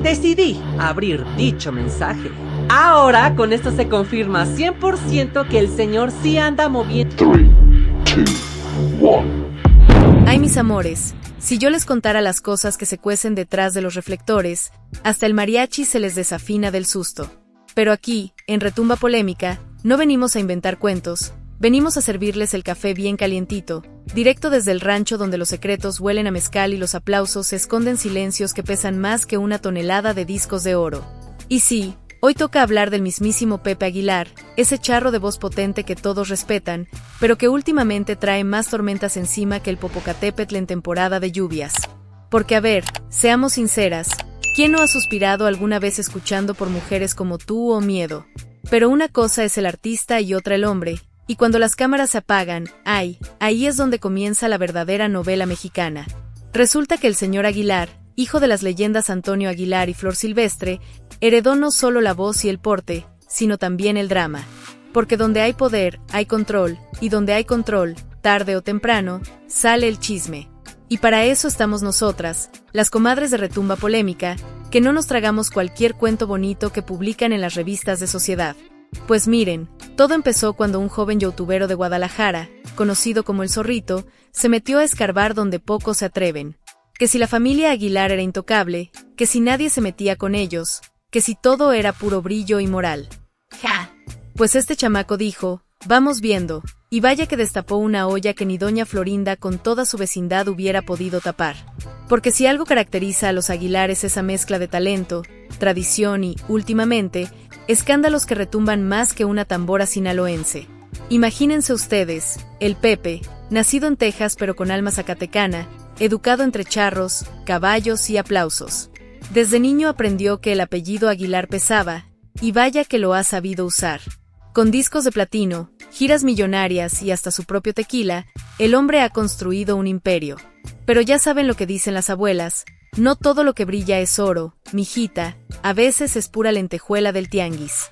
Decidí abrir dicho mensaje. Ahora, con esto se confirma 100% que el señor sí anda moviendo. 3, 2, 1. Ay, mis amores, si yo les contara las cosas que se cuecen detrás de los reflectores, hasta el mariachi se les desafina del susto. Pero aquí, en Retumba Polémica, no venimos a inventar cuentos, venimos a servirles el café bien calientito, directo desde el rancho donde los secretos huelen a mezcal y los aplausos se esconden silencios que pesan más que una tonelada de discos de oro. Y sí, hoy toca hablar del mismísimo Pepe Aguilar, ese charro de voz potente que todos respetan, pero que últimamente trae más tormentas encima que el Popocatépetl en temporada de lluvias. Porque a ver, seamos sinceras, ¿quién no ha suspirado alguna vez escuchando por mujeres como tú o Miedo? Pero una cosa es el artista y otra el hombre, y cuando las cámaras se apagan, ay, ahí es donde comienza la verdadera novela mexicana. Resulta que el señor Aguilar, hijo de las leyendas Antonio Aguilar y Flor Silvestre, heredó no solo la voz y el porte, sino también el drama. Porque donde hay poder, hay control, y donde hay control, tarde o temprano, sale el chisme. Y para eso estamos nosotras, las comadres de Retumba Polémica, que no nos tragamos cualquier cuento bonito que publican en las revistas de sociedad. Pues miren, todo empezó cuando un joven youtubero de Guadalajara, conocido como El Zorrito, se metió a escarbar donde pocos se atreven. Que si la familia Aguilar era intocable, que si nadie se metía con ellos, que si todo era puro brillo y moral. ¡Ja! Pues este chamaco dijo, vamos viendo, y vaya que destapó una olla que ni doña Florinda con toda su vecindad hubiera podido tapar. Porque si algo caracteriza a los Aguilares esa mezcla de talento, tradición y, últimamente, escándalos que retumban más que una tambora sinaloense. Imagínense ustedes, el Pepe, nacido en Texas pero con alma zacatecana, educado entre charros, caballos y aplausos. Desde niño aprendió que el apellido Aguilar pesaba, y vaya que lo ha sabido usar. Con discos de platino, giras millonarias y hasta su propio tequila, el hombre ha construido un imperio. Pero ya saben lo que dicen las abuelas, no todo lo que brilla es oro, mijita, a veces es pura lentejuela del tianguis.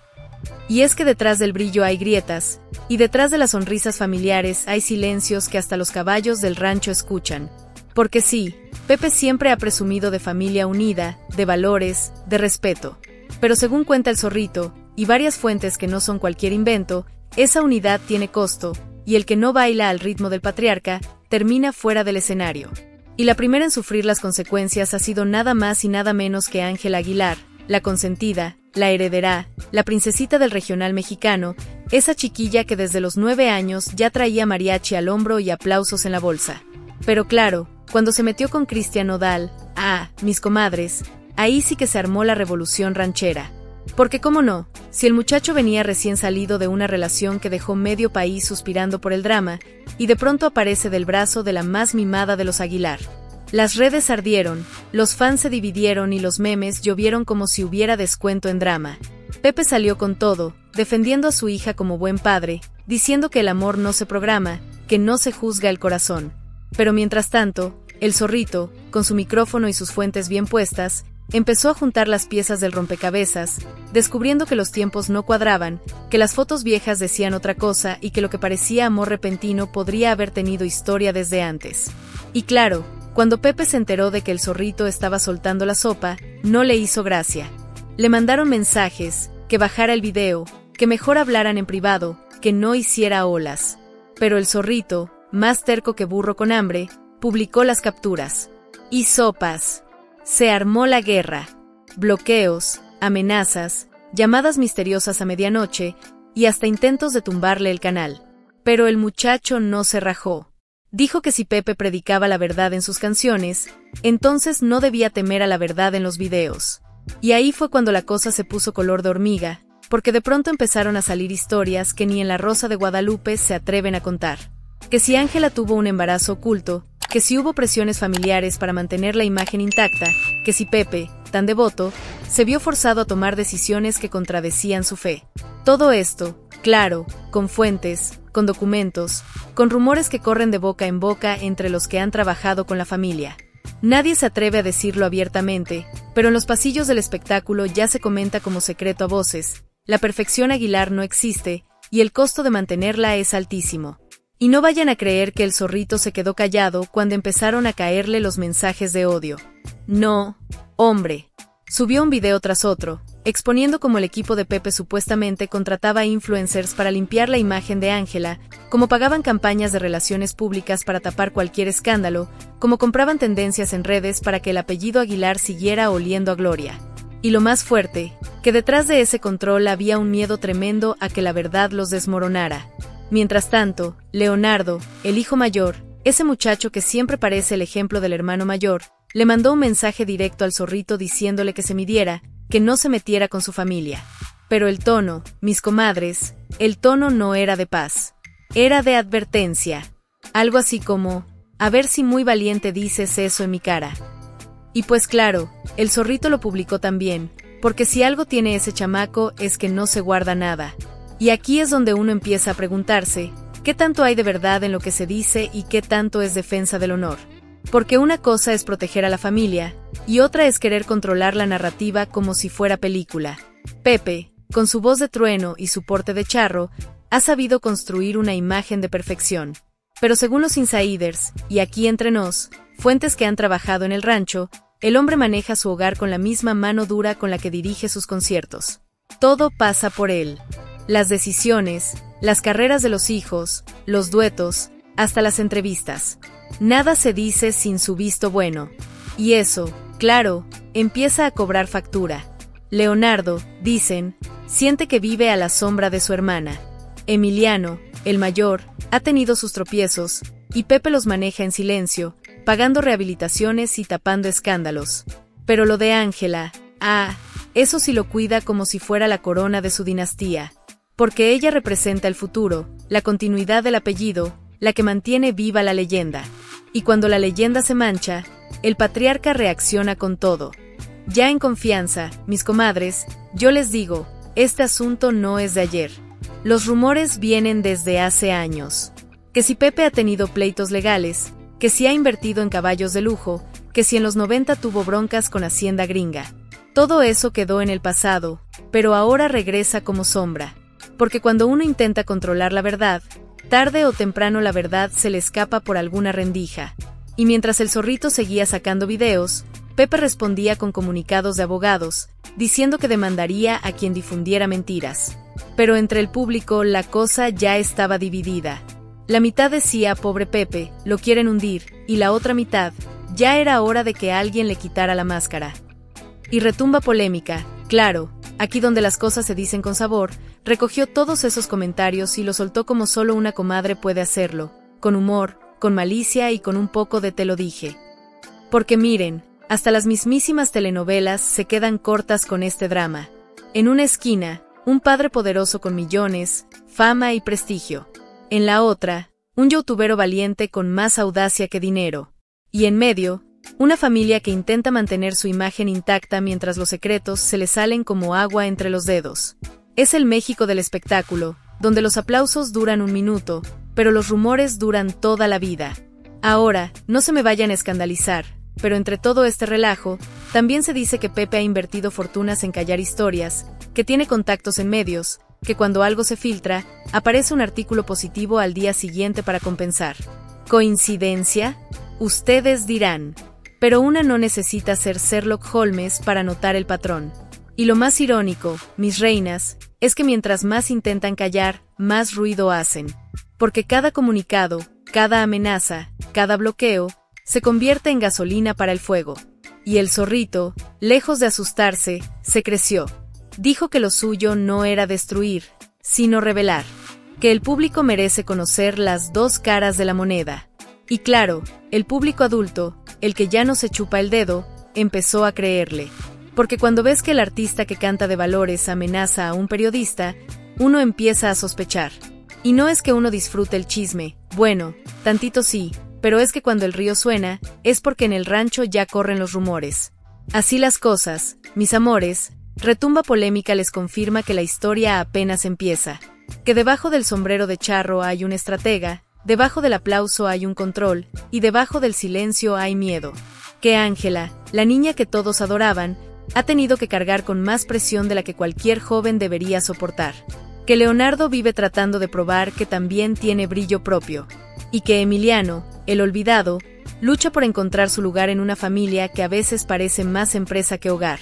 Y es que detrás del brillo hay grietas, y detrás de las sonrisas familiares hay silencios que hasta los caballos del rancho escuchan. Porque sí, Pepe siempre ha presumido de familia unida, de valores, de respeto. Pero según cuenta El Zorrito, y varias fuentes que no son cualquier invento, esa unidad tiene costo, y el que no baila al ritmo del patriarca, termina fuera del escenario. Y la primera en sufrir las consecuencias ha sido nada más y nada menos que Ángela Aguilar, la consentida, la heredera, la princesita del regional mexicano, esa chiquilla que desde los 9 años ya traía mariachi al hombro y aplausos en la bolsa. Pero claro, cuando se metió con Cristian Nodal, mis comadres, ahí sí que se armó la revolución ranchera. Porque cómo no, si el muchacho venía recién salido de una relación que dejó medio país suspirando por el drama, y de pronto aparece del brazo de la más mimada de los Aguilar. Las redes ardieron, los fans se dividieron y los memes llovieron como si hubiera descuento en drama. Pepe salió con todo, defendiendo a su hija como buen padre, diciendo que el amor no se programa, que no se juzga el corazón. Pero mientras tanto, El Zorrito, con su micrófono y sus fuentes bien puestas, empezó a juntar las piezas del rompecabezas, descubriendo que los tiempos no cuadraban, que las fotos viejas decían otra cosa y que lo que parecía amor repentino podría haber tenido historia desde antes. Y claro, cuando Pepe se enteró de que El Zorrito estaba soltando la sopa, no le hizo gracia. Le mandaron mensajes, que bajara el video, que mejor hablaran en privado, que no hiciera olas. Pero El Zorrito, más terco que burro con hambre, publicó las capturas. Y sopas. Se armó la guerra. Bloqueos, amenazas, llamadas misteriosas a medianoche, y hasta intentos de tumbarle el canal. Pero el muchacho no se rajó. Dijo que si Pepe predicaba la verdad en sus canciones, entonces no debía temer a la verdad en los videos. Y ahí fue cuando la cosa se puso color de hormiga, porque de pronto empezaron a salir historias que ni en La Rosa de Guadalupe se atreven a contar. Que si Ángela tuvo un embarazo oculto, que si hubo presiones familiares para mantener la imagen intacta, que si Pepe, tan devoto, se vio forzado a tomar decisiones que contradecían su fe. Todo esto, claro, con fuentes, con documentos, con rumores que corren de boca en boca entre los que han trabajado con la familia. Nadie se atreve a decirlo abiertamente, pero en los pasillos del espectáculo ya se comenta como secreto a voces. La perfección Aguilar no existe, y el costo de mantenerla es altísimo. Y no vayan a creer que El Zorrito se quedó callado cuando empezaron a caerle los mensajes de odio. No, hombre. Subió un video tras otro, exponiendo cómo el equipo de Pepe supuestamente contrataba influencers para limpiar la imagen de Ángela, cómo pagaban campañas de relaciones públicas para tapar cualquier escándalo, cómo compraban tendencias en redes para que el apellido Aguilar siguiera oliendo a gloria. Y lo más fuerte, que detrás de ese control había un miedo tremendo a que la verdad los desmoronara. Mientras tanto, Leonardo, el hijo mayor, ese muchacho que siempre parece el ejemplo del hermano mayor, le mandó un mensaje directo al zorrito diciéndole que se midiera, que no se metiera con su familia. Pero el tono, mis comadres, el tono no era de paz. Era de advertencia. Algo así como, a ver si muy valiente dices eso en mi cara. Y pues claro, el zorrito lo publicó también, porque si algo tiene ese chamaco es que no se guarda nada. Y aquí es donde uno empieza a preguntarse, ¿qué tanto hay de verdad en lo que se dice y qué tanto es defensa del honor? Porque una cosa es proteger a la familia, y otra es querer controlar la narrativa como si fuera película. Pepe, con su voz de trueno y su porte de charro, ha sabido construir una imagen de perfección. Pero según los insiders, y aquí entre nos, fuentes que han trabajado en el rancho, el hombre maneja su hogar con la misma mano dura con la que dirige sus conciertos. Todo pasa por él. Las decisiones, las carreras de los hijos, los duetos, hasta las entrevistas. Nada se dice sin su visto bueno. Y eso, claro, empieza a cobrar factura. Leonardo, dicen, siente que vive a la sombra de su hermana. Emiliano, el mayor, ha tenido sus tropiezos, y Pepe los maneja en silencio, pagando rehabilitaciones y tapando escándalos. Pero lo de Ángela, eso sí lo cuida como si fuera la corona de su dinastía. Porque ella representa el futuro, la continuidad del apellido, la que mantiene viva la leyenda. Y cuando la leyenda se mancha, el patriarca reacciona con todo. Ya en confianza, mis comadres, yo les digo, este asunto no es de ayer. Los rumores vienen desde hace años. Que si Pepe ha tenido pleitos legales, que si ha invertido en caballos de lujo, que si en los 90 tuvo broncas con Hacienda Gringa. Todo eso quedó en el pasado, pero ahora regresa como sombra. Porque cuando uno intenta controlar la verdad, tarde o temprano la verdad se le escapa por alguna rendija. Y mientras el zorrito seguía sacando videos, Pepe respondía con comunicados de abogados, diciendo que demandaría a quien difundiera mentiras. Pero entre el público la cosa ya estaba dividida. La mitad decía, pobre Pepe, lo quieren hundir, y la otra mitad, ya era hora de que alguien le quitara la máscara. Y Retumba Polémica, claro, aquí donde las cosas se dicen con sabor, recogió todos esos comentarios y los soltó como solo una comadre puede hacerlo, con humor, con malicia y con un poco de te lo dije. Porque miren, hasta las mismísimas telenovelas se quedan cortas con este drama. En una esquina, un padre poderoso con millones, fama y prestigio. En la otra, un youtubero valiente con más audacia que dinero. Y en medio, una familia que intenta mantener su imagen intacta mientras los secretos se le salen como agua entre los dedos. Es el México del espectáculo, donde los aplausos duran un minuto, pero los rumores duran toda la vida. Ahora, no se me vayan a escandalizar, pero entre todo este relajo, también se dice que Pepe ha invertido fortunas en callar historias, que tiene contactos en medios, que cuando algo se filtra, aparece un artículo positivo al día siguiente para compensar. ¿Coincidencia? Ustedes dirán. Pero una no necesita ser Sherlock Holmes para notar el patrón. Y lo más irónico, mis reinas, es que mientras más intentan callar, más ruido hacen. Porque cada comunicado, cada amenaza, cada bloqueo, se convierte en gasolina para el fuego. Y el zorrito, lejos de asustarse, se creció. Dijo que lo suyo no era destruir, sino revelar. Que el público merece conocer las dos caras de la moneda. Y claro, el público adulto, el que ya no se chupa el dedo, empezó a creerle. Porque cuando ves que el artista que canta de valores amenaza a un periodista, uno empieza a sospechar. Y no es que uno disfrute el chisme, bueno, tantito sí, pero es que cuando el río suena, es porque en el rancho ya corren los rumores. Así las cosas, mis amores, Retumba Polémica les confirma que la historia apenas empieza. Que debajo del sombrero de charro hay un estratega, debajo del aplauso hay un control, y debajo del silencio hay miedo. Que Ángela, la niña que todos adoraban, ha tenido que cargar con más presión de la que cualquier joven debería soportar. Que Leonardo vive tratando de probar que también tiene brillo propio. Y que Emiliano, el olvidado, lucha por encontrar su lugar en una familia que a veces parece más empresa que hogar.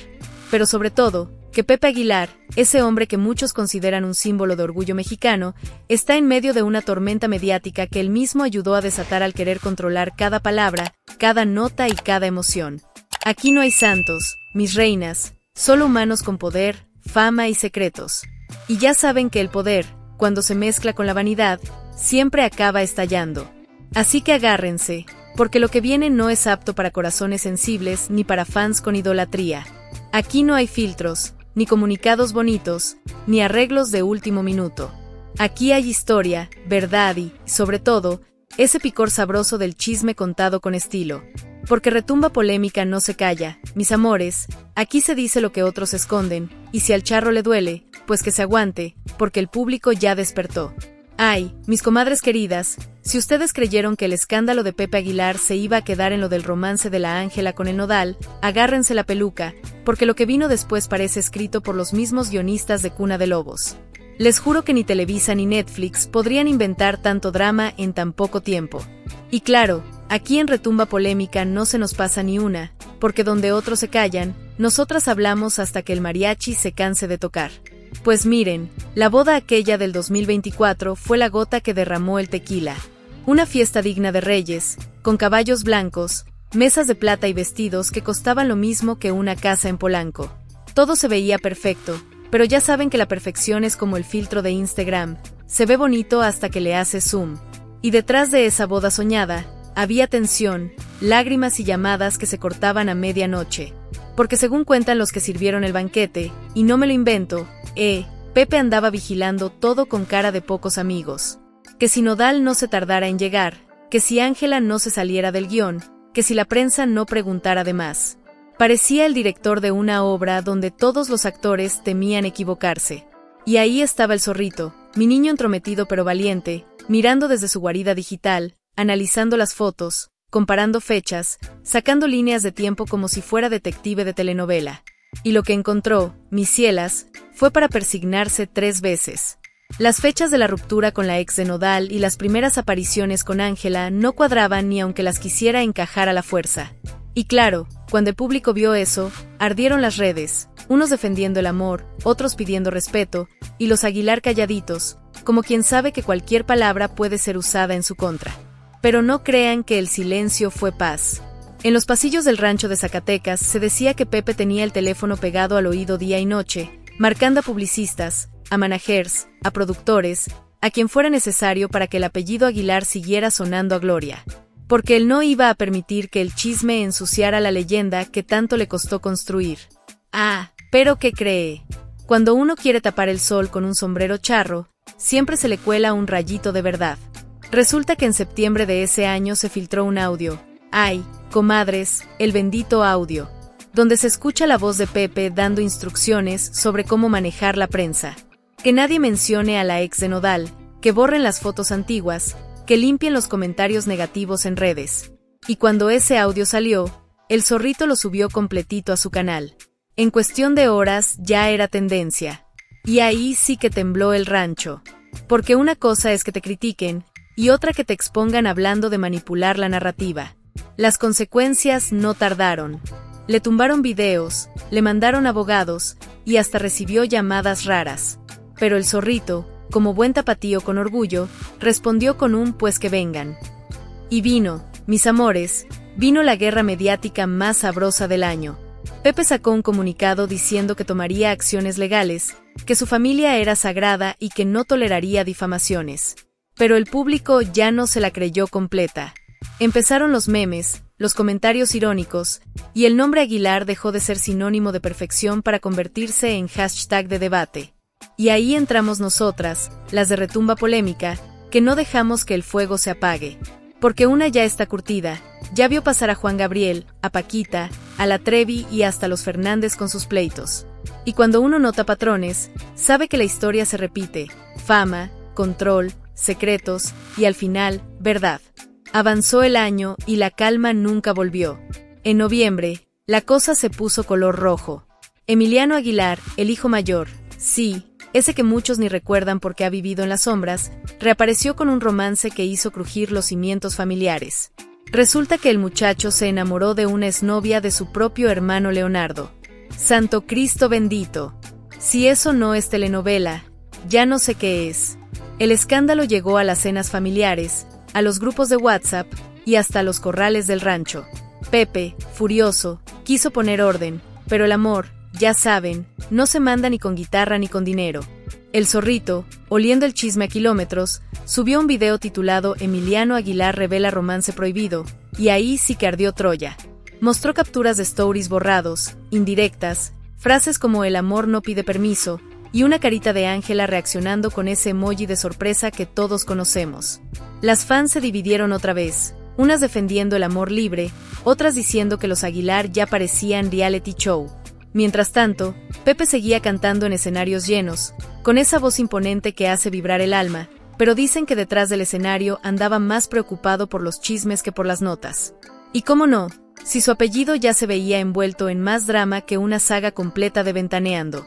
pero sobre todo, que Pepe Aguilar, ese hombre que muchos consideran un símbolo de orgullo mexicano, está en medio de una tormenta mediática que él mismo ayudó a desatar al querer controlar cada palabra, cada nota y cada emoción. Aquí no hay santos, mis reinas, solo humanos con poder, fama y secretos. Y ya saben que el poder, cuando se mezcla con la vanidad, siempre acaba estallando. Así que agárrense, porque lo que viene no es apto para corazones sensibles ni para fans con idolatría. Aquí no hay filtros, ni comunicados bonitos, ni arreglos de último minuto. Aquí hay historia, verdad y, sobre todo, ese picor sabroso del chisme contado con estilo. Porque Retumba Polémica no se calla, mis amores, aquí se dice lo que otros esconden, y si al charro le duele, pues que se aguante, porque el público ya despertó. Ay, mis comadres queridas, si ustedes creyeron que el escándalo de Pepe Aguilar se iba a quedar en lo del romance de la Ángela con el Nodal, agárrense la peluca, porque lo que vino después parece escrito por los mismos guionistas de Cuna de Lobos. Les juro que ni Televisa ni Netflix podrían inventar tanto drama en tan poco tiempo. Y claro, aquí en Retumba Polémica no se nos pasa ni una, porque donde otros se callan, nosotras hablamos hasta que el mariachi se canse de tocar. Pues miren, la boda aquella del 2024 fue la gota que derramó el tequila. Una fiesta digna de reyes, con caballos blancos, mesas de plata y vestidos que costaban lo mismo que una casa en Polanco. Todo se veía perfecto, pero ya saben que la perfección es como el filtro de Instagram, se ve bonito hasta que le haces zoom. Y detrás de esa boda soñada, había tensión, lágrimas y llamadas que se cortaban a medianoche. Porque según cuentan los que sirvieron el banquete, y no me lo invento, Pepe andaba vigilando todo con cara de pocos amigos. Que si Nodal no se tardara en llegar, que si Ángela no se saliera del guión, que si la prensa no preguntara de más. Parecía el director de una obra donde todos los actores temían equivocarse. Y ahí estaba el zorrito, mi niño entrometido pero valiente, mirando desde su guarida digital, analizando las fotos, comparando fechas, sacando líneas de tiempo como si fuera detective de telenovela. Y lo que encontró, mis cielas, fue para persignarse 3 veces. Las fechas de la ruptura con la ex de Nodal y las primeras apariciones con Ángela no cuadraban ni aunque las quisiera encajar a la fuerza. Y claro, cuando el público vio eso, ardieron las redes, unos defendiendo el amor, otros pidiendo respeto, y los Aguilar calladitos, como quien sabe que cualquier palabra puede ser usada en su contra. Pero no crean que el silencio fue paz. En los pasillos del rancho de Zacatecas se decía que Pepe tenía el teléfono pegado al oído día y noche, marcando a publicistas, a managers, a productores, a quien fuera necesario para que el apellido Aguilar siguiera sonando a gloria. Porque él no iba a permitir que el chisme ensuciara la leyenda que tanto le costó construir. Ah, pero ¿qué cree? Cuando uno quiere tapar el sol con un sombrero charro, siempre se le cuela un rayito de verdad. Resulta que en septiembre de ese año se filtró un audio. Ay, comadres, el bendito audio, donde se escucha la voz de Pepe dando instrucciones sobre cómo manejar la prensa. Que nadie mencione a la ex de Nodal, que borren las fotos antiguas, que limpien los comentarios negativos en redes. Y cuando ese audio salió, el zorrito lo subió completito a su canal. En cuestión de horas ya era tendencia. Y ahí sí que tembló el rancho. Porque una cosa es que te critiquen, y otra que te expongan hablando de manipular la narrativa. Las consecuencias no tardaron. Le tumbaron videos, le mandaron abogados, y hasta recibió llamadas raras. Pero el zorrito, como buen tapatío con orgullo, respondió con un pues que vengan. Y vino, mis amores, vino la guerra mediática más sabrosa del año. Pepe sacó un comunicado diciendo que tomaría acciones legales, que su familia era sagrada y que no toleraría difamaciones. Pero el público ya no se la creyó completa. Empezaron los memes, los comentarios irónicos, y el nombre Aguilar dejó de ser sinónimo de perfección para convertirse en hashtag de debate. Y ahí entramos nosotras, las de Retumba Polémica, que no dejamos que el fuego se apague. Porque una ya está curtida, ya vio pasar a Juan Gabriel, a Paquita, a la Trevi y hasta los Fernández con sus pleitos. Y cuando uno nota patrones, sabe que la historia se repite, fama, control, secretos, y al final, verdad. Avanzó el año y la calma nunca volvió. En noviembre, la cosa se puso color rojo. Emiliano Aguilar, el hijo mayor, sí, ese que muchos ni recuerdan porque ha vivido en las sombras, reapareció con un romance que hizo crujir los cimientos familiares. Resulta que el muchacho se enamoró de una exnovia de su propio hermano Leonardo. Santo Cristo bendito. Si eso no es telenovela, ya no sé qué es. El escándalo llegó a las cenas familiares, a los grupos de WhatsApp y hasta los corrales del rancho. Pepe, furioso, quiso poner orden, pero el amor, ya saben, no se manda ni con guitarra ni con dinero. El Zorrito, oliendo el chisme a kilómetros, subió un video titulado Emiliano Aguilar revela romance prohibido, y ahí sí que ardió Troya. Mostró capturas de stories borrados, indirectas, frases como el amor no pide permiso, y una carita de Ángela reaccionando con ese emoji de sorpresa que todos conocemos. Las fans se dividieron otra vez, unas defendiendo el amor libre, otras diciendo que los Aguilar ya parecían reality show. Mientras tanto, Pepe seguía cantando en escenarios llenos, con esa voz imponente que hace vibrar el alma, pero dicen que detrás del escenario andaba más preocupado por los chismes que por las notas. Y cómo no, si su apellido ya se veía envuelto en más drama que una saga completa de Ventaneando.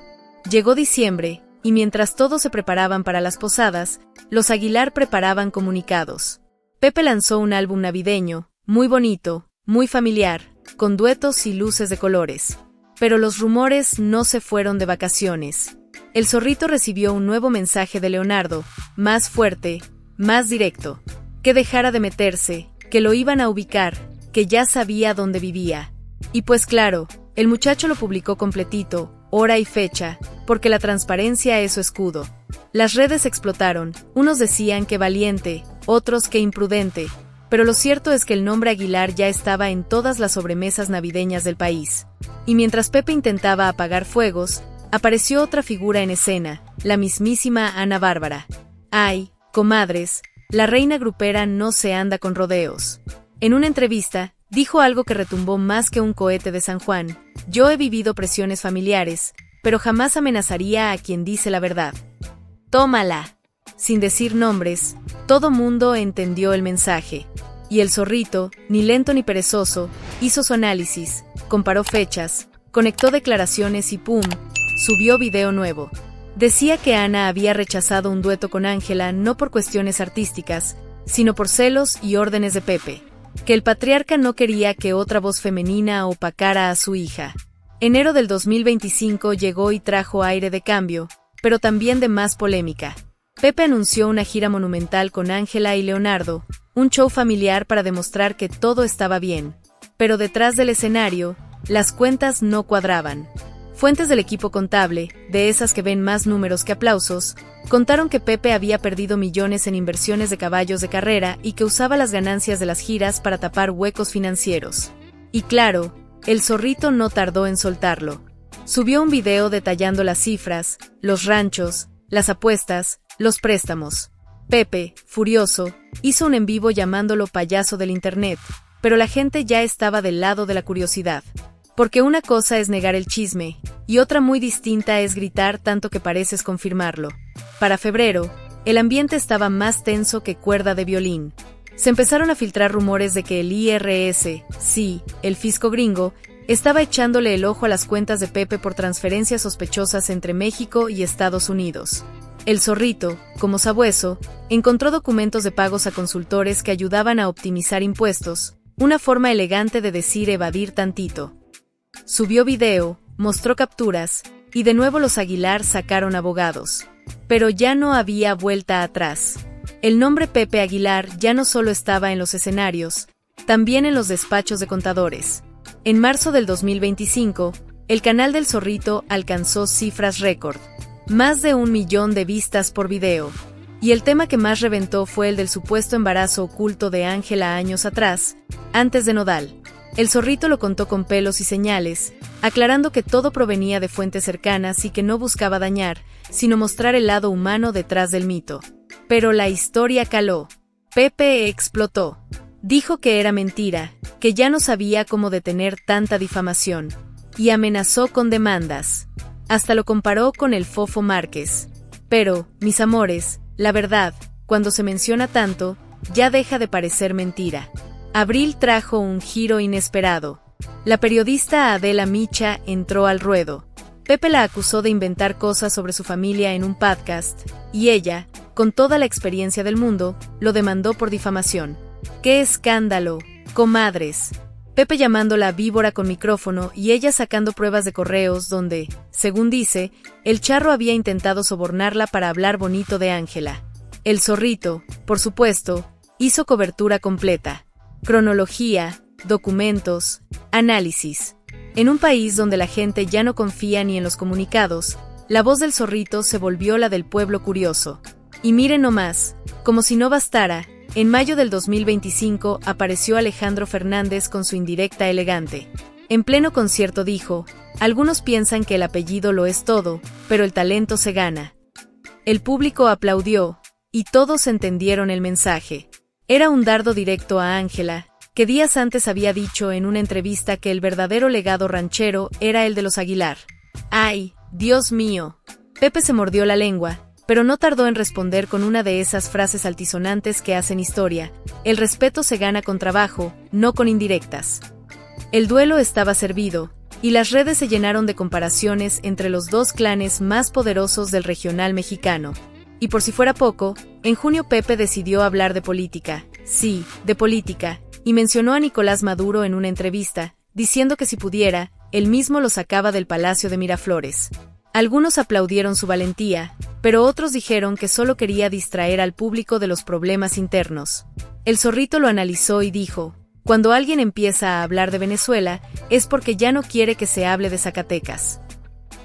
Llegó diciembre, y mientras todos se preparaban para las posadas, los Aguilar preparaban comunicados. Pepe lanzó un álbum navideño, muy bonito, muy familiar, con duetos y luces de colores. Pero los rumores no se fueron de vacaciones. El Zorrito recibió un nuevo mensaje de Leonardo, más fuerte, más directo. Que dejara de meterse, que lo iban a ubicar, que ya sabía dónde vivía. Y pues claro, el muchacho lo publicó completito, hora y fecha, porque la transparencia es su escudo. Las redes explotaron, unos decían que valiente, otros que imprudente, pero lo cierto es que el nombre Aguilar ya estaba en todas las sobremesas navideñas del país. Y mientras Pepe intentaba apagar fuegos, apareció otra figura en escena, la mismísima Ana Bárbara. Ay, comadres, la reina grupera no se anda con rodeos. En una entrevista, dijo algo que retumbó más que un cohete de San Juan: yo he vivido presiones familiares, pero jamás amenazaría a quien dice la verdad. ¡Tómala! Sin decir nombres, todo mundo entendió el mensaje. Y el Zorrito, ni lento ni perezoso, hizo su análisis, comparó fechas, conectó declaraciones y ¡pum!, subió video nuevo. Decía que Ana había rechazado un dueto con Ángela no por cuestiones artísticas, sino por celos y órdenes de Pepe. Que el patriarca no quería que otra voz femenina opacara a su hija. Enero del 2025 llegó y trajo aire de cambio, pero también de más polémica. Pepe anunció una gira monumental con Ángela y Leonardo, un show familiar para demostrar que todo estaba bien. Pero detrás del escenario, las cuentas no cuadraban. Fuentes del equipo contable, de esas que ven más números que aplausos, contaron que Pepe había perdido millones en inversiones de caballos de carrera y que usaba las ganancias de las giras para tapar huecos financieros. Y claro, el Zorrito no tardó en soltarlo. Subió un video detallando las cifras, los ranchos, las apuestas, los préstamos. Pepe, furioso, hizo un en vivo llamándolo payaso del internet, pero la gente ya estaba del lado de la curiosidad. Porque una cosa es negar el chisme, y otra muy distinta es gritar tanto que pareces confirmarlo. Para febrero, el ambiente estaba más tenso que cuerda de violín. Se empezaron a filtrar rumores de que el IRS, sí, el fisco gringo, estaba echándole el ojo a las cuentas de Pepe por transferencias sospechosas entre México y Estados Unidos. El Zorrito, como sabueso, encontró documentos de pagos a consultores que ayudaban a optimizar impuestos, una forma elegante de decir evadir tantito. Subió video, mostró capturas, y de nuevo los Aguilar sacaron abogados. Pero ya no había vuelta atrás. El nombre Pepe Aguilar ya no solo estaba en los escenarios, también en los despachos de contadores. En marzo del 2025, el canal del Zorrito alcanzó cifras récord. Más de 1 millón de vistas por video. Y el tema que más reventó fue el del supuesto embarazo oculto de Ángela años atrás, antes de Nodal. El Zorrito lo contó con pelos y señales, aclarando que todo provenía de fuentes cercanas y que no buscaba dañar, sino mostrar el lado humano detrás del mito. Pero la historia caló. Pepe explotó. Dijo que era mentira, que ya no sabía cómo detener tanta difamación. Y amenazó con demandas. Hasta lo comparó con el Fofo Márquez. Pero, mis amores, la verdad, cuando se menciona tanto, ya deja de parecer mentira. Abril trajo un giro inesperado. La periodista Adela Micha entró al ruedo. Pepe la acusó de inventar cosas sobre su familia en un podcast, y ella, con toda la experiencia del mundo, lo demandó por difamación. ¡Qué escándalo, comadres! Pepe llamándola víbora con micrófono y ella sacando pruebas de correos donde, según dice, el charro había intentado sobornarla para hablar bonito de Ángela. El Zorrito, por supuesto, hizo cobertura completa. Cronología, documentos, análisis. En un país donde la gente ya no confía ni en los comunicados, la voz del Zorrito se volvió la del pueblo curioso. Y miren nomás, como si no bastara, en mayo del 2025 apareció Alejandro Fernández con su indirecta elegante. En pleno concierto dijo, algunos piensan que el apellido lo es todo, pero el talento se gana. El público aplaudió, y todos entendieron el mensaje. Era un dardo directo a Ángela, que días antes había dicho en una entrevista que el verdadero legado ranchero era el de los Aguilar. ¡Ay, Dios mío! Pepe se mordió la lengua, pero no tardó en responder con una de esas frases altisonantes que hacen historia. El respeto se gana con trabajo, no con indirectas. El duelo estaba servido, y las redes se llenaron de comparaciones entre los dos clanes más poderosos del regional mexicano. Y por si fuera poco, en junio Pepe decidió hablar de política, sí, de política, y mencionó a Nicolás Maduro en una entrevista, diciendo que si pudiera, él mismo lo sacaba del Palacio de Miraflores. Algunos aplaudieron su valentía, pero otros dijeron que solo quería distraer al público de los problemas internos. El Zorrito lo analizó y dijo, cuando alguien empieza a hablar de Venezuela, es porque ya no quiere que se hable de Zacatecas.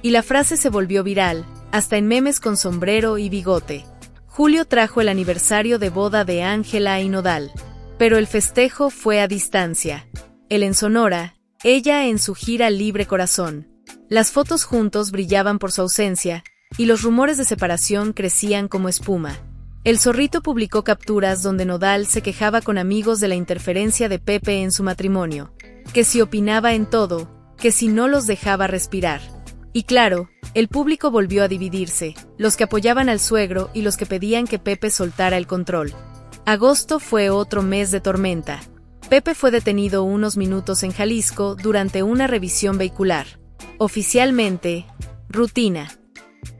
Y la frase se volvió viral, hasta en memes con sombrero y bigote. Julio trajo el aniversario de boda de Ángela y Nodal. Pero el festejo fue a distancia. Él en Sonora, ella en su gira Libre Corazón. Las fotos juntos brillaban por su ausencia, y los rumores de separación crecían como espuma. El Zorrito publicó capturas donde Nodal se quejaba con amigos de la interferencia de Pepe en su matrimonio, que si opinaba en todo, que si no los dejaba respirar. Y claro, el público volvió a dividirse, los que apoyaban al suegro y los que pedían que Pepe soltara el control. Agosto fue otro mes de tormenta. Pepe fue detenido unos minutos en Jalisco durante una revisión vehicular. Oficialmente, rutina.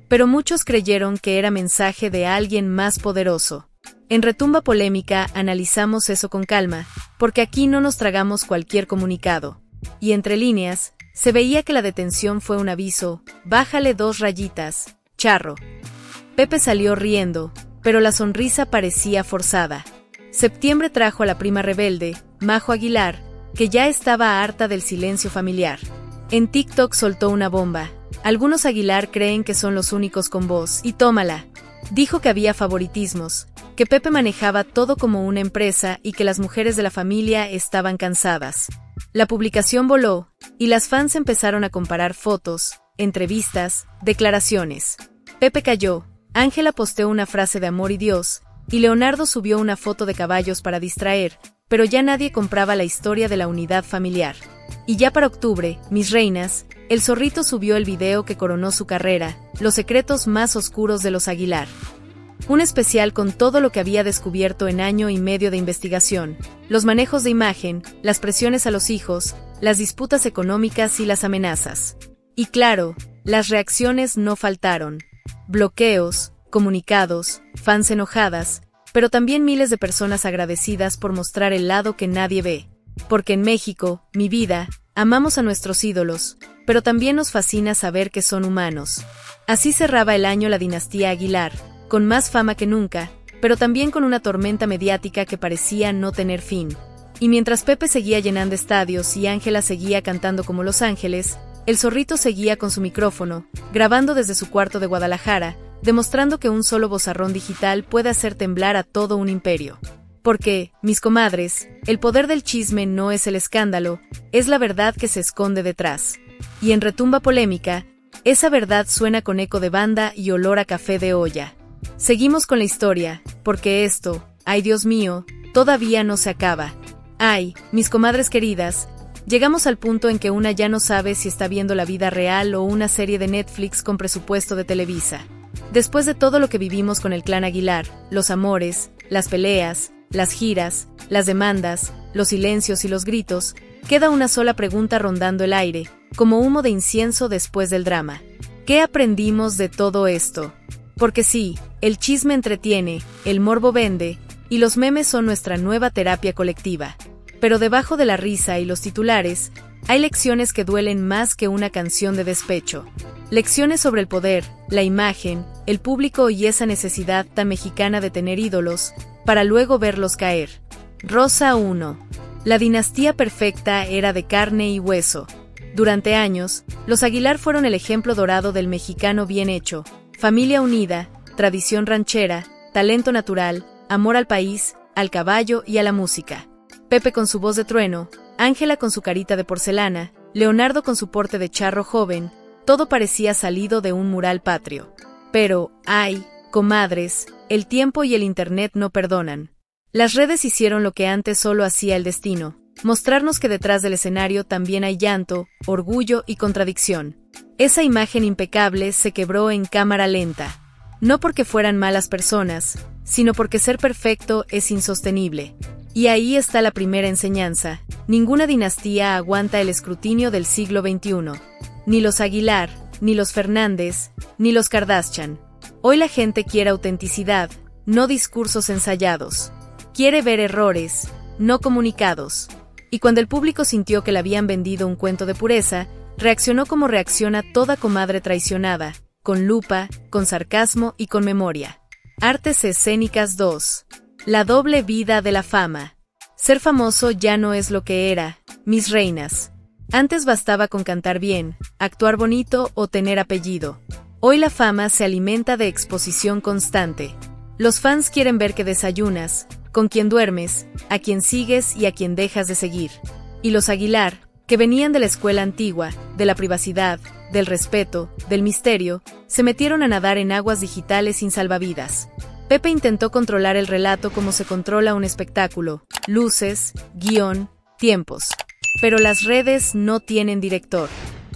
Pero muchos creyeron que era mensaje de alguien más poderoso. En Retumba Polémica analizamos eso con calma, porque aquí no nos tragamos cualquier comunicado. Y entre líneas, se veía que la detención fue un aviso, bájale 2 rayitas, charro. Pepe salió riendo, pero la sonrisa parecía forzada. Septiembre trajo a la prima rebelde, Majo Aguilar, que ya estaba harta del silencio familiar. En TikTok soltó una bomba. Algunos Aguilar creen que son los únicos con voz, y tómala. Dijo que había favoritismos, que Pepe manejaba todo como una empresa y que las mujeres de la familia estaban cansadas. La publicación voló, y las fans empezaron a comparar fotos, entrevistas, declaraciones. Pepe cayó, Ángela posteó una frase de amor y Dios, y Leonardo subió una foto de caballos para distraer, pero ya nadie compraba la historia de la unidad familiar. Y ya para octubre, mis reinas, el Zorrito subió el video que coronó su carrera, los secretos más oscuros de los Aguilar. Un especial con todo lo que había descubierto en año y medio de investigación, los manejos de imagen, las presiones a los hijos, las disputas económicas y las amenazas. Y claro, las reacciones no faltaron. Bloqueos, comunicados, fans enojadas, pero también miles de personas agradecidas por mostrar el lado que nadie ve. Porque en México, mi vida, amamos a nuestros ídolos, pero también nos fascina saber que son humanos. Así cerraba el año la dinastía Aguilar, con más fama que nunca, pero también con una tormenta mediática que parecía no tener fin. Y mientras Pepe seguía llenando estadios y Ángela seguía cantando como Los Ángeles, el Zorrito seguía con su micrófono, grabando desde su cuarto de Guadalajara, demostrando que un solo vozarrón digital puede hacer temblar a todo un imperio. Porque, mis comadres, el poder del chisme no es el escándalo, es la verdad que se esconde detrás. Y en Retumba Polémica, esa verdad suena con eco de banda y olor a café de olla. Seguimos con la historia, porque esto, ay Dios mío, todavía no se acaba. Ay, mis comadres queridas, llegamos al punto en que una ya no sabe si está viendo la vida real o una serie de Netflix con presupuesto de Televisa. Después de todo lo que vivimos con el clan Aguilar, los amores, las peleas, las giras, las demandas, los silencios y los gritos, queda una sola pregunta rondando el aire, como humo de incienso después del drama. ¿Qué aprendimos de todo esto? Porque sí, el chisme entretiene, el morbo vende, y los memes son nuestra nueva terapia colectiva. Pero debajo de la risa y los titulares, hay lecciones que duelen más que una canción de despecho. Lecciones sobre el poder, la imagen, el público y esa necesidad tan mexicana de tener ídolos, para luego verlos caer. Rosa 1. La dinastía perfecta era de carne y hueso. Durante años, los Aguilar fueron el ejemplo dorado del mexicano bien hecho, familia unida, tradición ranchera, talento natural, amor al país, al caballo y a la música. Pepe con su voz de trueno, Ángela con su carita de porcelana, Leonardo con su porte de charro joven, todo parecía salido de un mural patrio. Pero, ay, comadres, el tiempo y el internet no perdonan. Las redes hicieron lo que antes solo hacía el destino, mostrarnos que detrás del escenario también hay llanto, orgullo y contradicción. Esa imagen impecable se quebró en cámara lenta. No porque fueran malas personas, sino porque ser perfecto es insostenible. Y ahí está la primera enseñanza: ninguna dinastía aguanta el escrutinio del siglo XXI. Ni los Aguilar, ni los Fernández, ni los Kardashian. Hoy la gente quiere autenticidad, no discursos ensayados. Quiere ver errores, no comunicados. Y cuando el público sintió que le habían vendido un cuento de pureza, reaccionó como reacciona toda comadre traicionada, con lupa, con sarcasmo y con memoria. Artes escénicas 2. La doble vida de la fama. Ser famoso ya no es lo que era, mis reinas. Antes bastaba con cantar bien, actuar bonito o tener apellido. Hoy la fama se alimenta de exposición constante. Los fans quieren ver que desayunas, con quién duermes, a quién sigues y a quién dejas de seguir. Y los Aguilar, que venían de la escuela antigua, de la privacidad, del respeto, del misterio, se metieron a nadar en aguas digitales sin salvavidas. Pepe intentó controlar el relato como se controla un espectáculo: luces, guión, tiempos. Pero las redes no tienen director.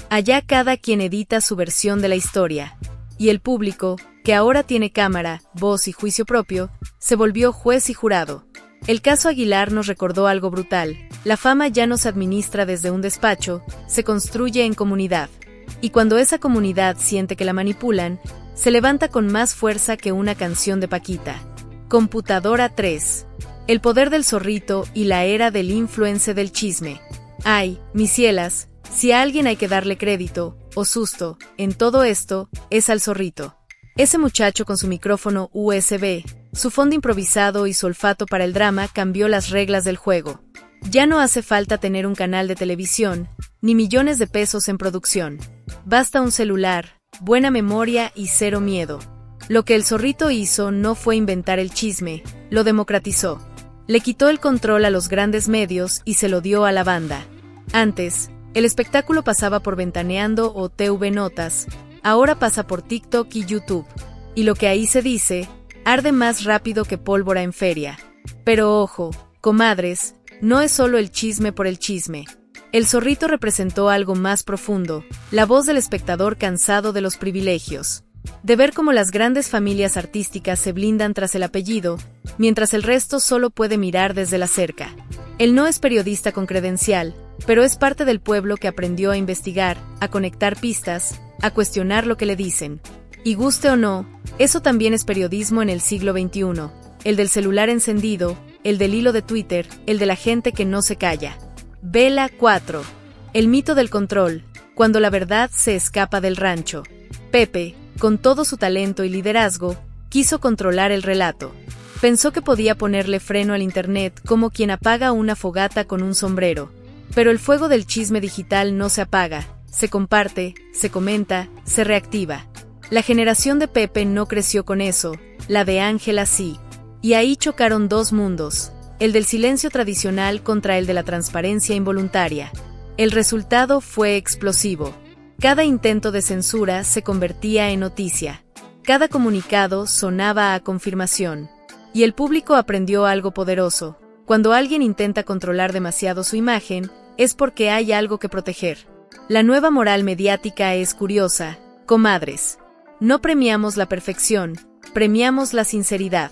Allá cada quien edita su versión de la historia. Y el público, que ahora tiene cámara, voz y juicio propio, se volvió juez y jurado. El caso Aguilar nos recordó algo brutal: la fama ya no se administra desde un despacho, se construye en comunidad. Y cuando esa comunidad siente que la manipulan, se levanta con más fuerza que una canción de Paquita. Computadora 3. El poder del zorrito y la era del influencer del chisme. Ay, mis cielas, si a alguien hay que darle crédito, o susto, en todo esto, es al zorrito. Ese muchacho con su micrófono USB, su fondo improvisado y su olfato para el drama cambió las reglas del juego. Ya no hace falta tener un canal de televisión, ni millones de pesos en producción. Basta un celular, buena memoria y cero miedo. Lo que el zorrito hizo no fue inventar el chisme, lo democratizó. Le quitó el control a los grandes medios y se lo dio a la banda. Antes, el espectáculo pasaba por Ventaneando o TV Notas, ahora pasa por TikTok y YouTube. Y lo que ahí se dice, arde más rápido que pólvora en feria. Pero ojo, comadres, no es solo el chisme por el chisme. El zorrito representó algo más profundo, la voz del espectador cansado de los privilegios. De ver cómo las grandes familias artísticas se blindan tras el apellido, mientras el resto solo puede mirar desde la cerca. Él no es periodista con credencial, pero es parte del pueblo que aprendió a investigar, a conectar pistas, a cuestionar lo que le dicen. Y guste o no, eso también es periodismo en el siglo XXI, el del celular encendido, el del hilo de Twitter, el de la gente que no se calla. Vela 4. El mito del control, cuando la verdad se escapa del rancho. Pepe, con todo su talento y liderazgo, quiso controlar el relato. Pensó que podía ponerle freno al internet como quien apaga una fogata con un sombrero. Pero el fuego del chisme digital no se apaga, se comparte, se comenta, se reactiva. La generación de Pepe no creció con eso, la de Ángela sí. Y ahí chocaron dos mundos, el del silencio tradicional contra el de la transparencia involuntaria. El resultado fue explosivo. Cada intento de censura se convertía en noticia. Cada comunicado sonaba a confirmación. Y el público aprendió algo poderoso: cuando alguien intenta controlar demasiado su imagen, es porque hay algo que proteger. La nueva moral mediática es curiosa, comadres. No premiamos la perfección, premiamos la sinceridad.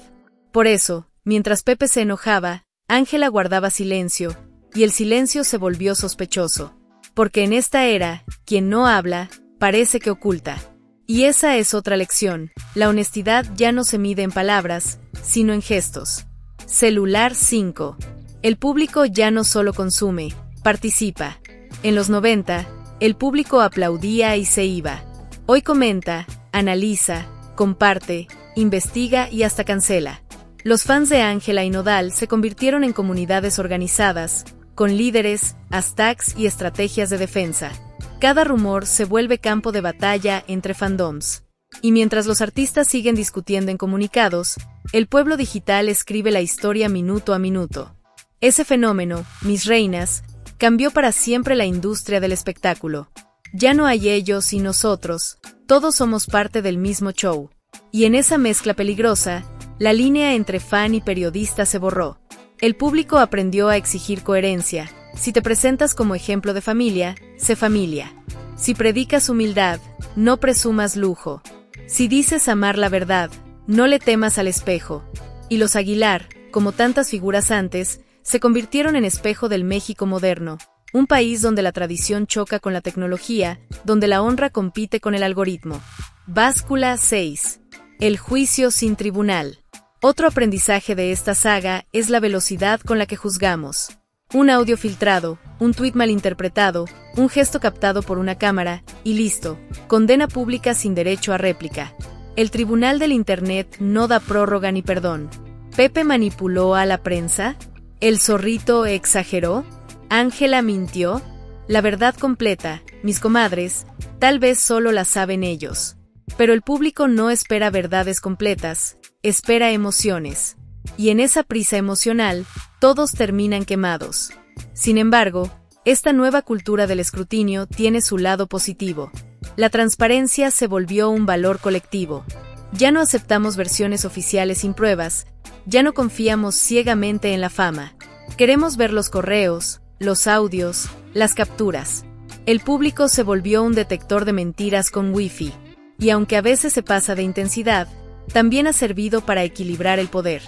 Por eso, mientras Pepe se enojaba, Ángela guardaba silencio, y el silencio se volvió sospechoso. Porque en esta era, quien no habla, parece que oculta. Y esa es otra lección: la honestidad ya no se mide en palabras, sino en gestos. Celular 5. El público ya no solo consume, participa. En los 90, el público aplaudía y se iba. Hoy comenta, analiza, comparte, investiga y hasta cancela. Los fans de Ángela y Nodal se convirtieron en comunidades organizadas, con líderes, hashtags y estrategias de defensa. Cada rumor se vuelve campo de batalla entre fandoms. Y mientras los artistas siguen discutiendo en comunicados, el pueblo digital escribe la historia minuto a minuto. Ese fenómeno, mis reinas, cambió para siempre la industria del espectáculo. Ya no hay ellos y nosotros, todos somos parte del mismo show. Y en esa mezcla peligrosa, la línea entre fan y periodista se borró. El público aprendió a exigir coherencia. Si te presentas como ejemplo de familia, sé familia. Si predicas humildad, no presumas lujo. Si dices amar la verdad, no le temas al espejo. Y los Aguilar, como tantas figuras antes, se convirtieron en espejo del México moderno, un país donde la tradición choca con la tecnología, donde la honra compite con el algoritmo. Báscula 6. El juicio sin tribunal. Otro aprendizaje de esta saga es la velocidad con la que juzgamos. Un audio filtrado, un tuit malinterpretado, un gesto captado por una cámara, y listo, condena pública sin derecho a réplica. El tribunal del Internet no da prórroga ni perdón. ¿Pepe manipuló a la prensa? ¿El zorrito exageró? ¿Ángela mintió? La verdad completa, mis comadres, tal vez solo la saben ellos. Pero el público no espera verdades completas, espera emociones. Y en esa prisa emocional, todos terminan quemados. Sin embargo, esta nueva cultura del escrutinio tiene su lado positivo. La transparencia se volvió un valor colectivo. Ya no aceptamos versiones oficiales sin pruebas, ya no confiamos ciegamente en la fama. Queremos ver los correos, los audios, las capturas. El público se volvió un detector de mentiras con Wi-Fi. Y aunque a veces se pasa de intensidad, también ha servido para equilibrar el poder.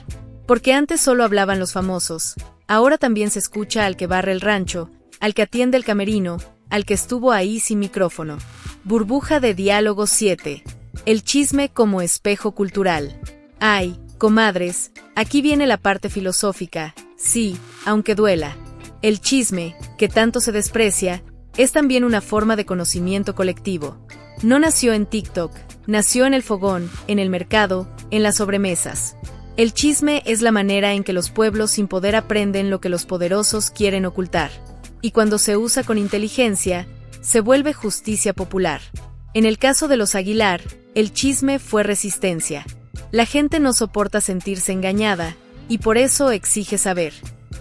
Porque antes solo hablaban los famosos, ahora también se escucha al que barre el rancho, al que atiende el camerino, al que estuvo ahí sin micrófono. Burbuja de diálogo 7. El chisme como espejo cultural. Ay, comadres, aquí viene la parte filosófica. Sí, aunque duela. El chisme, que tanto se desprecia, es también una forma de conocimiento colectivo. No nació en TikTok, nació en el fogón, en el mercado, en las sobremesas. El chisme es la manera en que los pueblos sin poder aprenden lo que los poderosos quieren ocultar. Y cuando se usa con inteligencia, se vuelve justicia popular. En el caso de los Aguilar, el chisme fue resistencia. La gente no soporta sentirse engañada, y por eso exige saber.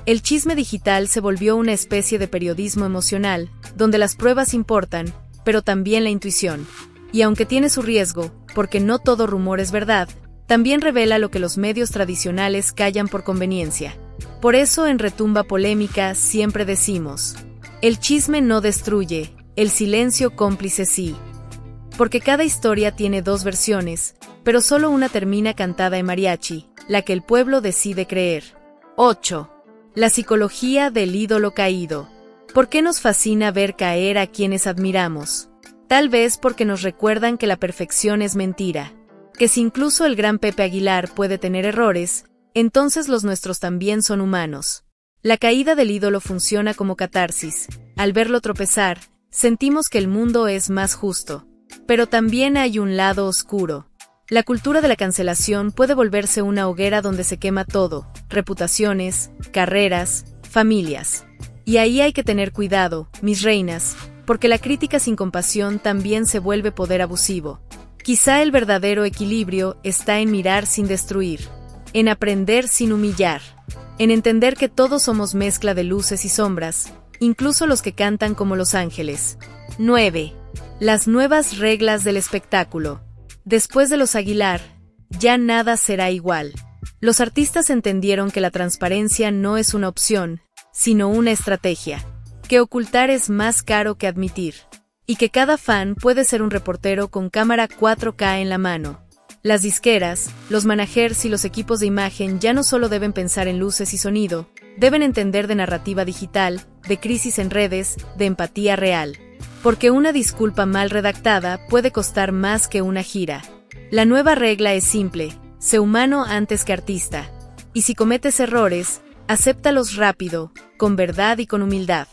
El chisme digital se volvió una especie de periodismo emocional, donde las pruebas importan, pero también la intuición. Y aunque tiene su riesgo, porque no todo rumor es verdad, también revela lo que los medios tradicionales callan por conveniencia. Por eso en Retumba Polémica siempre decimos, el chisme no destruye, el silencio cómplice sí. Porque cada historia tiene dos versiones, pero solo una termina cantada en mariachi, la que el pueblo decide creer. 8. La psicología del ídolo caído. ¿Por qué nos fascina ver caer a quienes admiramos? Tal vez porque nos recuerdan que la perfección es mentira. Que si incluso el gran Pepe Aguilar puede tener errores, entonces los nuestros también son humanos. La caída del ídolo funciona como catarsis. Al verlo tropezar, sentimos que el mundo es más justo. Pero también hay un lado oscuro. La cultura de la cancelación puede volverse una hoguera donde se quema todo, reputaciones, carreras, familias. Y ahí hay que tener cuidado, mis reinas, porque la crítica sin compasión también se vuelve poder abusivo. Quizá el verdadero equilibrio está en mirar sin destruir, en aprender sin humillar, en entender que todos somos mezcla de luces y sombras, incluso los que cantan como los ángeles. 9. Las nuevas reglas del espectáculo. Después de los Aguilar, ya nada será igual. Los artistas entendieron que la transparencia no es una opción, sino una estrategia, que ocultar es más caro que admitir, y que cada fan puede ser un reportero con cámara 4K en la mano. Las disqueras, los managers y los equipos de imagen ya no solo deben pensar en luces y sonido, deben entender de narrativa digital, de crisis en redes, de empatía real. Porque una disculpa mal redactada puede costar más que una gira. La nueva regla es simple, sé humano antes que artista. Y si cometes errores, Acéptalos rápido, con verdad y con humildad.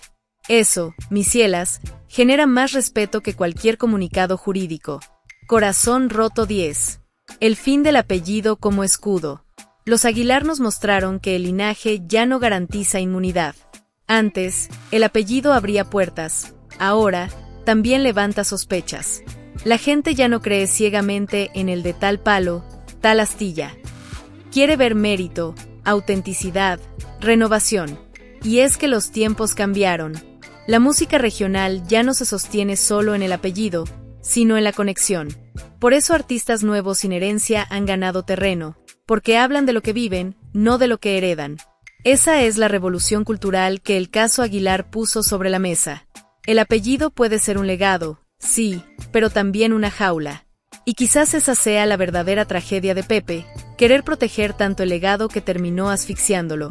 Eso, mis cielas, genera más respeto que cualquier comunicado jurídico. Corazón roto 10. El fin del apellido como escudo. Los Aguilar nos mostraron que el linaje ya no garantiza inmunidad. Antes, el apellido abría puertas. Ahora, también levanta sospechas. La gente ya no cree ciegamente en el de tal palo, tal astilla. Quiere ver mérito, autenticidad, renovación. Y es que los tiempos cambiaron. La música regional ya no se sostiene solo en el apellido, sino en la conexión. Por eso artistas nuevos sin herencia han ganado terreno, porque hablan de lo que viven, no de lo que heredan. Esa es la revolución cultural que el caso Aguilar puso sobre la mesa. El apellido puede ser un legado, sí, pero también una jaula. Y quizás esa sea la verdadera tragedia de Pepe, querer proteger tanto el legado que terminó asfixiándolo.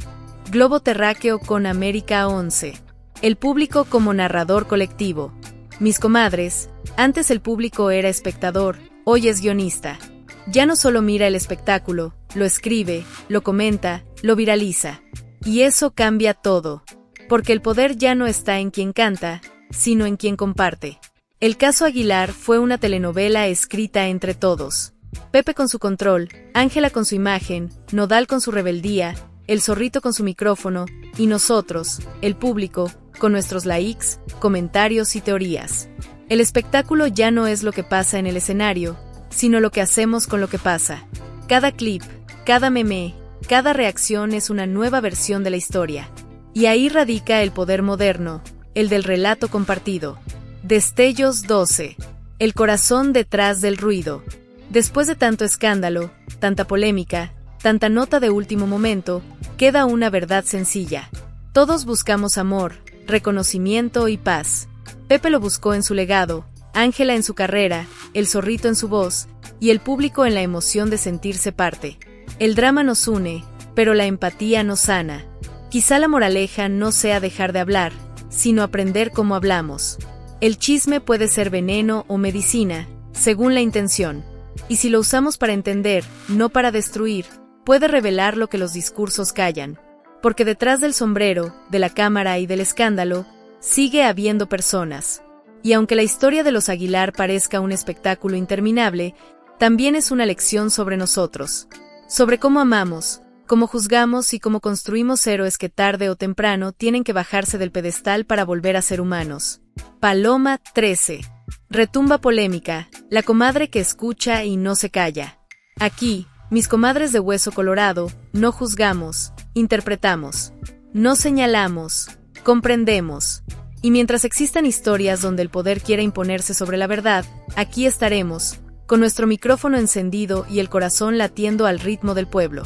Globo terráqueo con América 11. El público como narrador colectivo. Mis comadres, antes el público era espectador, hoy es guionista. Ya no solo mira el espectáculo, lo escribe, lo comenta, lo viraliza. Y eso cambia todo. Porque el poder ya no está en quien canta, sino en quien comparte. El caso Aguilar fue una telenovela escrita entre todos. Pepe con su control, Ángela con su imagen, Nodal con su rebeldía, el zorrito con su micrófono, y nosotros, el público, con nuestros likes, comentarios y teorías. El espectáculo ya no es lo que pasa en el escenario, sino lo que hacemos con lo que pasa. Cada clip, cada meme, cada reacción es una nueva versión de la historia. Y ahí radica el poder moderno, el del relato compartido. Destellos 12. El corazón detrás del ruido. Después de tanto escándalo, tanta polémica, tanta nota de último momento, queda una verdad sencilla. Todos buscamos amor, reconocimiento y paz. Pepe lo buscó en su legado, Ángela en su carrera, el zorrito en su voz, y el público en la emoción de sentirse parte. El drama nos une, pero la empatía nos sana. Quizá la moraleja no sea dejar de hablar, sino aprender cómo hablamos. El chisme puede ser veneno o medicina, según la intención. Y si lo usamos para entender, no para destruir, puede revelar lo que los discursos callan. Porque detrás del sombrero, de la cámara y del escándalo, sigue habiendo personas. Y aunque la historia de los Aguilar parezca un espectáculo interminable, también es una lección sobre nosotros. Sobre cómo amamos, cómo juzgamos y cómo construimos héroes que tarde o temprano tienen que bajarse del pedestal para volver a ser humanos. Paloma 13. Retumba polémica, la comadre que escucha y no se calla. Aquí, mis comadres de hueso colorado, no juzgamos, interpretamos. No señalamos, comprendemos. Y mientras existan historias donde el poder quiera imponerse sobre la verdad, aquí estaremos, con nuestro micrófono encendido y el corazón latiendo al ritmo del pueblo.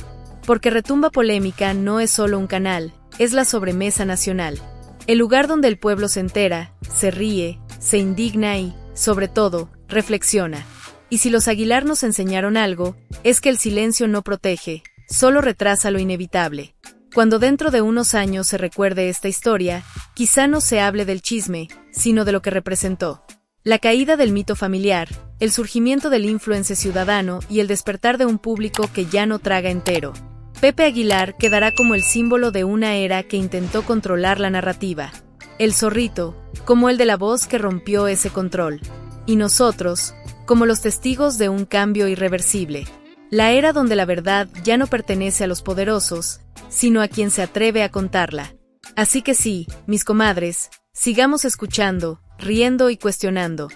Porque Retumba Polémica no es solo un canal, es la sobremesa nacional. El lugar donde el pueblo se entera, se ríe, se indigna y, sobre todo, reflexiona. Y si los Aguilar nos enseñaron algo, es que el silencio no protege, solo retrasa lo inevitable. Cuando dentro de unos años se recuerde esta historia, quizá no se hable del chisme, sino de lo que representó. La caída del mito familiar, el surgimiento del influencer ciudadano y el despertar de un público que ya no traga entero. Pepe Aguilar quedará como el símbolo de una era que intentó controlar la narrativa. El zorrito, como el de la voz que rompió ese control. Y nosotros, como los testigos de un cambio irreversible. La era donde la verdad ya no pertenece a los poderosos, sino a quien se atreve a contarla. Así que sí, mis comadres, sigamos escuchando, riendo y cuestionando.